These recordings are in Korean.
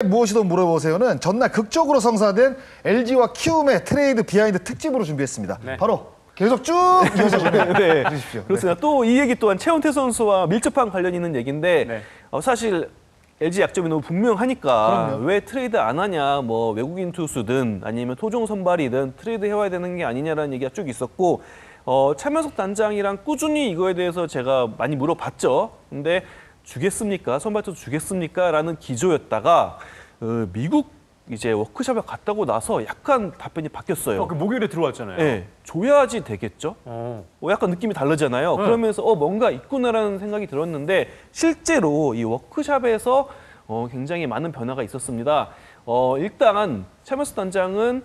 무엇이든 물어보세요는 전날 극적으로 성사된 LG와 키움의 트레이드 비하인드 특집으로 준비했습니다. 네. 바로 계속 쭉 이어서 네, 주십시오. 그렇습니다. 네. 또 이 얘기 또한 최원태 선수와 밀접한 관련이 있는 얘기인데 네. 사실 LG 약점이 너무 분명하니까 그럼요. 왜 트레이드 안 하냐, 뭐 외국인 투수든 아니면 토종 선발이든 트레이드 해와야 되는 게 아니냐라는 얘기가 쭉 있었고 차명석 단장이랑 꾸준히 이거에 대해서 제가 많이 물어봤죠. 근데 주겠습니까? 선발 투수 주겠습니까? 라는 기조였다가 미국 이제 워크숍에 갔다고 나서 약간 답변이 바뀌었어요. 그 목요일에 들어왔잖아요. 네, 줘야지 되겠죠? 약간 느낌이 다르잖아요. 네. 그러면서 뭔가 있구나라는 생각이 들었는데 실제로 이 워크숍에서 굉장히 많은 변화가 있었습니다. 일단 차명수 단장은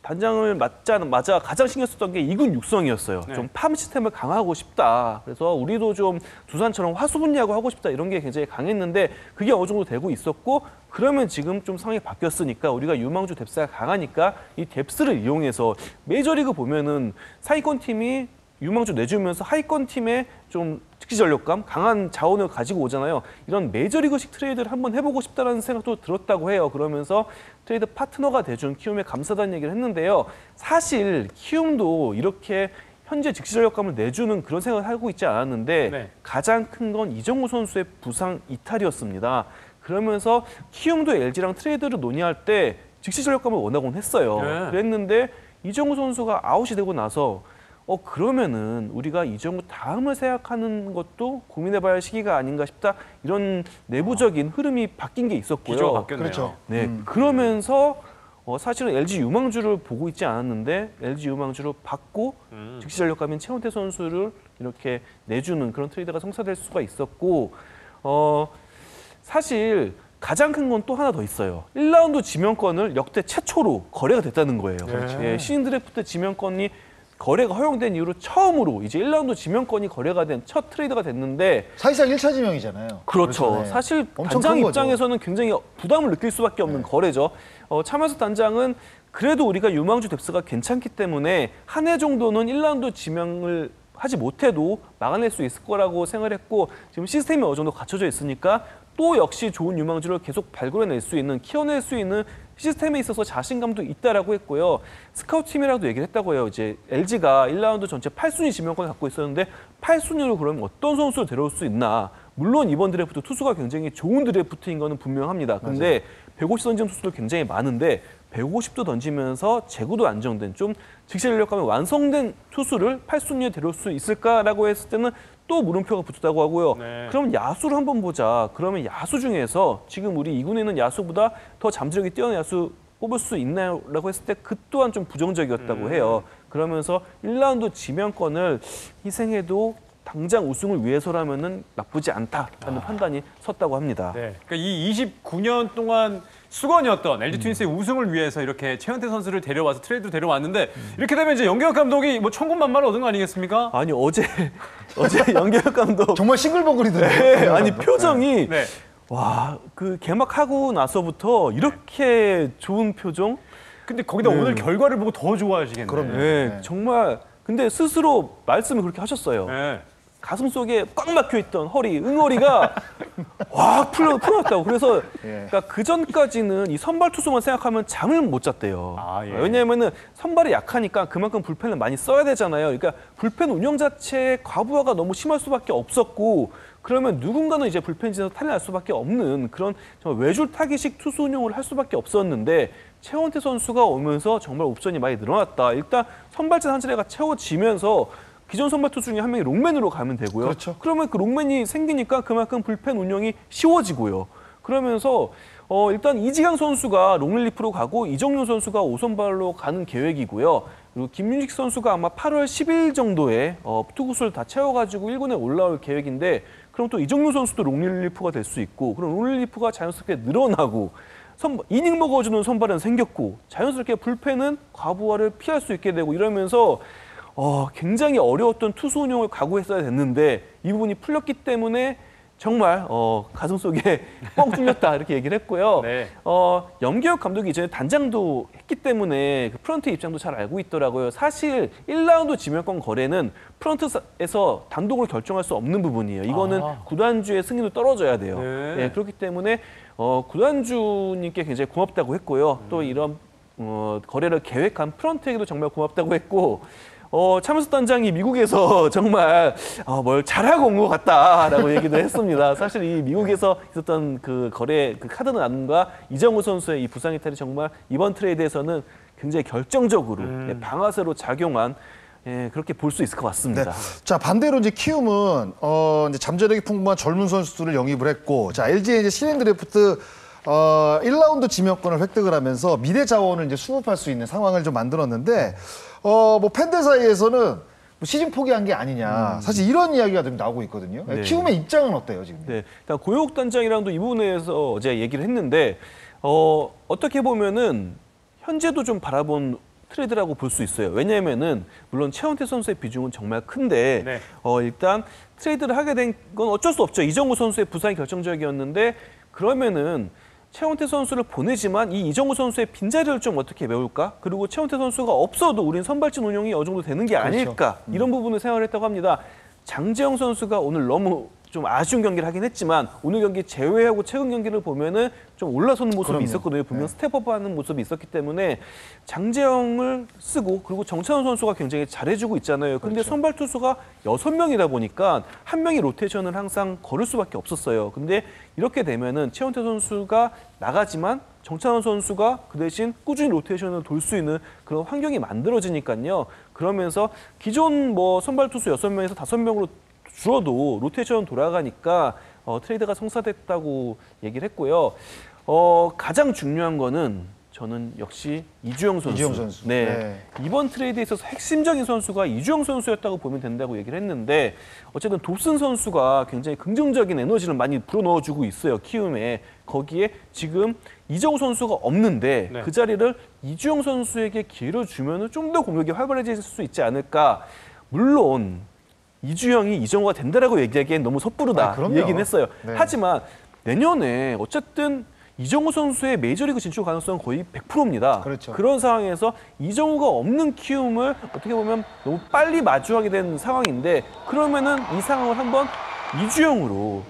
단장을 맡자마자 가장 신경 썼던 게 2군 육성이었어요. 네. 좀 팜 시스템을 강화하고 싶다. 그래서 우리도 좀 두산처럼 화수분 야구 하고 싶다. 이런 게 굉장히 강했는데 그게 어느 정도 되고 있었고 그러면 지금 좀 상황이 바뀌었으니까 우리가 유망주 뎁스가 강하니까 이 뎁스를 이용해서 메이저리그 보면은 상위권 팀이 유망주 내주면서 하위권 팀에 좀 특시 전력감, 강한 자원을 가지고 오잖아요. 이런 메이저리그식 트레이드를 한번 해보고 싶다는 생각도 들었다고 해요. 그러면서 트레이드 파트너가 돼준 키움에 감사하다는 얘기를 했는데요. 사실 키움도 이렇게 현재 즉시 전력감을 내주는 그런 생각을 하고 있지 않았는데 네. 가장 큰 건 이정우 선수의 부상 이탈이었습니다. 그러면서 키움도 LG랑 트레이드를 논의할 때 즉시 전력감을 원하곤 했어요. 네. 그랬는데 이정우 선수가 아웃이 되고 나서 그러면은 우리가 이정우 다음을 생각하는 것도 고민해봐야 할 시기가 아닌가 싶다. 이런 내부적인 흐름이 바뀐 게 있었고요. 기조가 바뀌었네요. 그렇죠. 네, 그러면서 사실은 LG 유망주를 보고 있지 않았는데 LG 유망주를 받고 즉시 전력감인 최원태 선수를 이렇게 내주는 그런 트레이드가 성사될 수가 있었고 사실 가장 큰 건 또 하나 더 있어요. 1라운드 지명권을 역대 최초로 거래가 됐다는 거예요. 그렇죠. 예, 신인 드래프트 지명권이 거래가 허용된 이후로 처음으로 이제 1라운드 지명권이 거래가 된 첫 트레이드가 됐는데 사실상 1차 지명이잖아요. 그렇죠. 네. 사실 엄청 단장 큰 거죠. 입장에서는 굉장히 부담을 느낄 수밖에 없는 거래죠. 차명석 단장은 그래도 우리가 유망주 뎁스가 괜찮기 때문에 한 해 정도는 1라운드 지명을 하지 못해도 막아낼 수 있을 거라고 생각을 했고 지금 시스템이 어느 정도 갖춰져 있으니까 또 역시 좋은 유망주를 계속 발굴해낼 수 있는, 키워낼 수 있는 시스템에 있어서 자신감도 있다라고 했고요. 스카우트 팀이라도 얘기를 했다고 해요. 이제 LG가 1라운드 전체 8순위 지명권을 갖고 있었는데 8순위로 그러면 어떤 선수를 데려올 수 있나. 물론 이번 드래프트 투수가 굉장히 좋은 드래프트인 거는 분명합니다. 근데 150 던지는 투수도 굉장히 많은데 150도 던지면서 제구도 안정된 좀 직시 전력감이 완성된 투수를 8순위에 데려올 수 있을까라고 했을 때는 또 물음표가 붙었다고 하고요. 네. 그럼 야수를 한번 보자. 그러면 야수 중에서 지금 우리 2군에 있는 야수보다 더 잠재력이 뛰어난 야수 뽑을 수 있나요? 라고 했을 때 그 또한 좀 부정적이었다고 해요. 그러면서 1라운드 지명권을 희생해도 당장 우승을 위해서라면은 나쁘지 않다라는 판단이 섰다고 합니다. 네. 그러니까 이 29년 동안 수건이었던 LG 트윈스의 우승을 위해서 이렇게 최현태 선수를 데려와서 트레이드로 데려왔는데 이렇게 되면 이제 연경혁 감독이 뭐 천군만마를 얻은 거 아니겠습니까? 아니 어제 연경혁 감독 정말 싱글벙글이더라고요. 네, 아니 표정이 네. 와, 그 개막하고 나서부터 이렇게 좋은 표정? 근데 거기다 오늘 결과를 보고 더 좋아하시겠네요. 그럼요. 네, 네. 정말 근데 스스로 말씀을 그렇게 하셨어요. 네. 가슴 속에 꽉 막혀 있던 허리, 응어리가 확 풀어났다고. 그래서 예. 그러니까 그 전까지는 이 선발 투수만 생각하면 잠을 못 잤대요. 아, 예. 왜냐하면은 선발이 약하니까 그만큼 불펜을 많이 써야 되잖아요. 그러니까 불펜 운영 자체의 과부하가 너무 심할 수밖에 없었고, 그러면 누군가는 이제 불펜진에서 탈날 수밖에 없는 그런 정말 외줄 타기식 투수 운영을 할 수밖에 없었는데 최원태 선수가 오면서 정말 옵션이 많이 늘어났다. 일단 선발진 한 차례가 채워지면서 기존 선발 투수 중에 한 명이 롱맨으로 가면 되고요. 그렇죠. 그러면 그 롱맨이 생기니까 그만큼 불펜 운영이 쉬워지고요. 그러면서 일단 이지강 선수가 롱릴리프로 가고 이정용 선수가 5선발로 가는 계획이고요. 그리고 김윤식 선수가 아마 8월 10일 정도에 투구수를 다 채워가지고 1군에 올라올 계획인데 그럼 또 이정용 선수도 롱릴리프가 될 수 있고 그럼 롱릴리프가 자연스럽게 늘어나고 이닝 먹어주는 선발은 생겼고 자연스럽게 불펜은 과부하를 피할 수 있게 되고 이러면서 굉장히 어려웠던 투수 운영을 각오했어야 됐는데 이 부분이 풀렸기 때문에 정말 가슴속에 뻥 뚫렸다 이렇게 얘기를 했고요. 네. 염기혁 감독이 이전에 단장도 했기 때문에 그 프런트 입장도 잘 알고 있더라고요. 사실 1라운드 지명권 거래는 프런트에서 단독으로 결정할 수 없는 부분이에요. 이거는 구단주의 승인도 떨어져야 돼요. 네. 네, 그렇기 때문에 구단주님께 굉장히 고맙다고 했고요. 또 이런 거래를 계획한 프런트에게도 정말 고맙다고 했고 차면서 단장이 미국에서 정말 뭘 잘하고 온 것 같다라고 얘기도 했습니다. 사실 이 미국에서 있었던 그 거래 그 카드 난과 이정우 선수의 이 부상 이탈이 정말 이번 트레이드에서는 굉장히 결정적으로 방아쇠로 작용한 그렇게 볼 수 있을 것 같습니다. 자, 반대로 이제 키움은 이제 잠재력이 풍부한 젊은 선수들을 영입을 했고, 자, LG의 이제 신인 드래프트 1라운드 지명권을 획득을 하면서 미래 자원을 이제 수급할 수 있는 상황을 좀 만들었는데, 뭐 팬들 사이에서는 뭐 시즌 포기한 게 아니냐, 사실 이런 이야기가 좀 나오고 있거든요. 네. 키움의 입장은 어때요 지금? 네, 일단 고효욱 단장이랑도 이 부분에서 어제 얘기를 했는데 어떻게 보면은 현재도 좀 바라본 트레이드라고 볼 수 있어요. 왜냐하면은 물론 최원태 선수의 비중은 정말 큰데 네. 일단 트레이드를 하게 된 건 어쩔 수 없죠. 이정우 선수의 부상이 결정적이었는데 그러면은 최원태 선수를 보내지만 이 이정우 선수의 빈자리를 좀 어떻게 메울까? 그리고 최원태 선수가 없어도 우린 선발진 운영이 어느 정도 되는 게 아닐까? 이런 부분을 생각을 했다고 합니다. 장재영 선수가 오늘 너무 좀 아쉬운 경기를 하긴 했지만 오늘 경기 제외하고 최근 경기를 보면은 좀 올라서는 모습이 있었거든요. 분명 스텝업하는 모습이 있었기 때문에 장재영을 쓰고 그리고 정찬원 선수가 굉장히 잘해주고 있잖아요. 근데 선발 투수가 6명이다 보니까 한 명이 로테이션을 항상 걸을 수밖에 없었어요. 근데 이렇게 되면은 최원태 선수가 나가지만 정찬원 선수가 그 대신 꾸준히 로테이션을 돌 수 있는 그런 환경이 만들어지니까요. 그러면서 기존 뭐 선발 투수 6명에서 5명으로 줄어도 로테이션 돌아가니까 트레이드가 성사됐다고 얘기를 했고요. 가장 중요한 거는 저는 역시 이주영 선수. 이주영 선수. 네. 네. 이번 트레이드에 있어서 핵심적인 선수가 이주영 선수였다고 보면 된다고 얘기를 했는데 어쨌든 dob슨 선수가 굉장히 긍정적인 에너지를 많이 불어넣어주고 있어요. 키움에. 거기에 지금 이정우 선수가 없는데 네. 그 자리를 이주영 선수에게 기회를 주면 좀 더 공격이 활발해질 수 있지 않을까. 물론 이주영이 이정우가 된다라고 얘기하기엔 너무 섣부르다 그럼요. 얘기는 했어요. 네. 하지만 내년에 어쨌든 이정우 선수의 메이저리그 진출 가능성은 거의 100%입니다. 그렇죠. 그런 상황에서 이정우가 없는 키움을 어떻게 보면 너무 빨리 마주하게 된 상황인데 그러면은 이 상황을 한번 이주영으로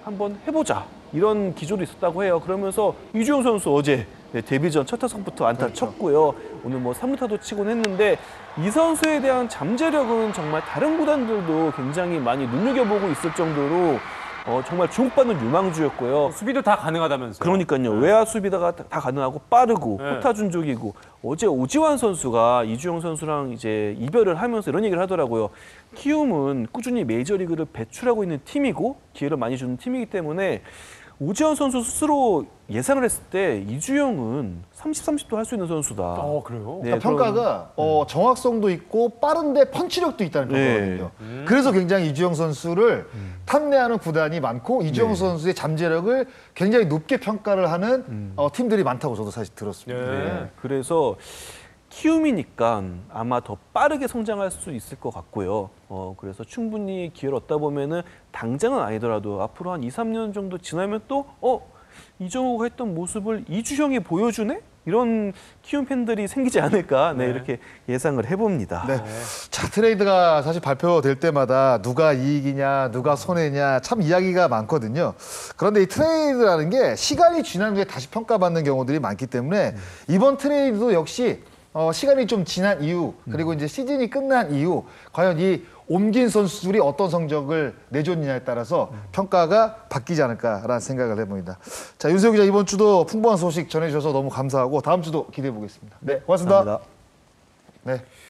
한번 해보자. 이런 기조도 있었다고 해요. 그러면서 이주영 선수 어제 데뷔전 첫 타석부터 안타 쳤고요. 오늘 뭐 3루타도 치곤 했는데 이 선수에 대한 잠재력은 정말 다른 구단들도 굉장히 많이 눈여겨보고 있을 정도로 정말 주목받는 유망주였고요. 수비도 다 가능하다면서요. 그러니까요. 외야 수비다가 다 가능하고 빠르고 네. 호타준족이고 어제 오지환 선수가 이주영 선수랑 이제 이별을 하면서 이런 얘기를 하더라고요. 키움은 꾸준히 메이저리그를 배출하고 있는 팀이고 기회를 많이 주는 팀이기 때문에 오지환 선수 스스로 예상을 했을 때 이주영은 30, 30도 할 수 있는 선수다. 그래요? 네, 그러니까 평가가 정확성도 있고 빠른데 펀치력도 있다는 평가거든요. 그래서 굉장히 이주영 선수를 탐내하는 구단이 많고 이주영 선수의 잠재력을 굉장히 높게 평가를 하는 팀들이 많다고 저도 사실 들었습니다. 네. 그래서 키움이니까 아마 더 빠르게 성장할 수 있을 것 같고요. 그래서 충분히 기회를 얻다 보면은 당장은 아니더라도 앞으로 한 2, 3년 정도 지나면 또 이정우가 했던 모습을 이주영이 보여주네? 이런 키움 팬들이 생기지 않을까 네, 이렇게 예상을 해봅니다. 네. 자, 트레이드가 사실 발표될 때마다 누가 이익이냐, 누가 손해냐 참 이야기가 많거든요. 그런데 이 트레이드라는 게 시간이 지난 후에 다시 평가받는 경우들이 많기 때문에 이번 트레이드도 역시 시간이 좀 지난 이후 그리고 이제 시즌이 끝난 이후 과연 이 옮긴 선수들이 어떤 성적을 내줬느냐에 따라서 평가가 바뀌지 않을까라는 생각을 해봅니다. 자, 윤세호 기자 이번 주도 풍부한 소식 전해주셔서 너무 감사하고 다음 주도 기대해 보겠습니다. 네, 고맙습니다. 감사합니다. 네.